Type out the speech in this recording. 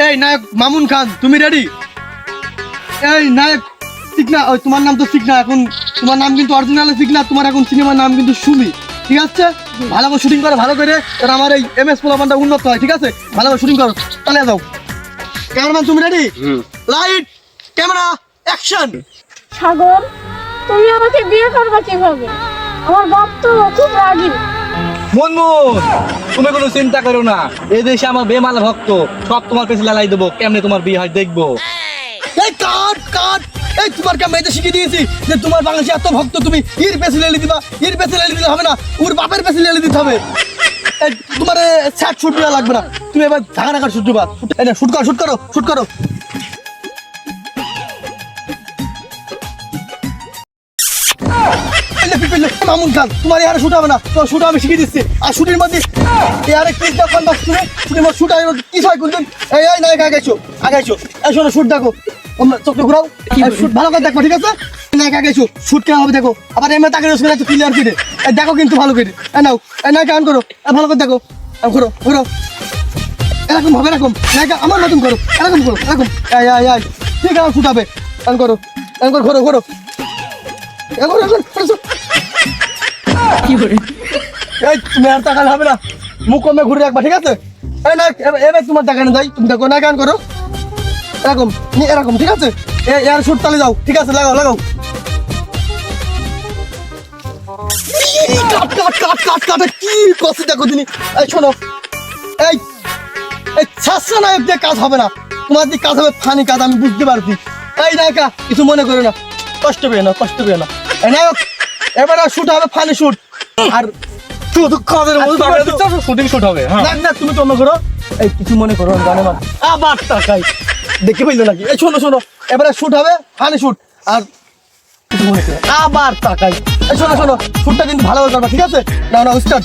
এই নায়ক মামুন খান, তুমি রেডি? এই নায়ক সিকনা, ওই তোমার নাম তো সিকনা, এখন তোমার নাম কিন্তু অরিজিনালে সিকনা, তোমার এখন সিনেমার নাম কিন্তু সুমি, ঠিক আছে? ভালো করে শুটিং করো, ভালো করে, কারণ আমার এই MS পোলাপানটা উন্নত হয়, ঠিক আছে? ভালো করে শুটিং করো, চালিয়ে যাও। ক্যামেরাম্যান তুমি ready? Light, camera, action. Sagar, তুমি আমাকে বিয়ে করবে কিভাবে? আমার বাপ তো খুব রাগী। মুনমুন, তুমি কোনো চিন্তা করো না, এই দেশে আমার বেমাল ভক্ত, সব তোমার পেছনে লালাই দেবো, কেমনে তোমার বিয়ে হয় দেখবো। এই কাট কাট, এই তোমার কে মেয়েতে শিখিয়ে দিয়েছি যে তোমার বাংলাদেশে এত ভক্ত, তুমি ইর পেছে লেলি দিবা, ইর পেছে লেলি দিলে হবে না, ওর বাপের পেছে লেলি দিতে হবে। এই তোমার স্যাট শুট দেওয়া লাগবে না, তুমি এবার ঢাকা ঢাকার শুট দিবা। এই না, শুট করো, শুট করো, শুট করো। মামুন খান, তোমার এয়ারে শুট হবে না, তোমার শুট আমি শিখিয়ে দিচ্ছি। আর শুটের মধ্যে এয়ারে ক্লিক দাও, কান বাস শুনে শুটের মধ্যে শুট আই কি হয় কোনদিন। এই এই নায়ক আগাইছো, আগাইছো, এই শোনো শুট দেখো, চোখটা ঘুরাও, শুট ভালো করে দেখো, ঠিক আছে? নায়ক আগাইছো, শুট কেমন হবে দেখো, আবার এমনি তাকে রসবে একটু ক্লিয়ার করে দেখো কিন্তু ভালো করে। নাও এই নায়ক অন করো, ভালো করে দেখো, ঘুরো ঘুরো, এরকম হবে, এরকম নায়ক আমার মতন করো, এরকম করো, এরকম, এই এই এই ঠিক আছে, শুট হবে, অন করো, অন করো, ঘুরো ঘুরো, কি করে? এই তুমি আর তাকালে হবে না, মুখ কমে ঘুরে রাখবা, ঠিক আছে? এই না এবার তোমার দেখানো যাই, তুমি দেখো না গান করো, এরকম এরকম, ঠিক আছে? এর শুট তালে যাও, ঠিক আছে? লাগাও লাগাও, কাট কাট কাট কাট কাট, কি কষ্ট দেখো তুমি। এই শোনো, এই এই শাস্ত্র নায়ক দিয়ে কাজ হবে না, তোমার দিয়ে কাজ হবে ফানি কাজ, আমি বুঝতে পারছি। এই নায়িকা কিছু মনে করো না, কষ্ট পেয়ে না, কষ্ট পেয়ে না। এই নায়ক এবার শুট হবে ফানি শুট, আর শুধু কাজের মধ্যে শুটিং শুট হবে। হ্যাঁ না না, তুমি তো অন্য করো, এই কিছু মনে করো না, গানে আবার টাকাই দেখে পাইলো নাকি? এই শোনো শোনো, এবারে শুট হবে ফানি শুট, আর কিছু মনে করো আবার টাকাই। এই শোনো শোনো, শুটটা কিন্তু ভালো করবা, ঠিক আছে? না না, স্টার্ট।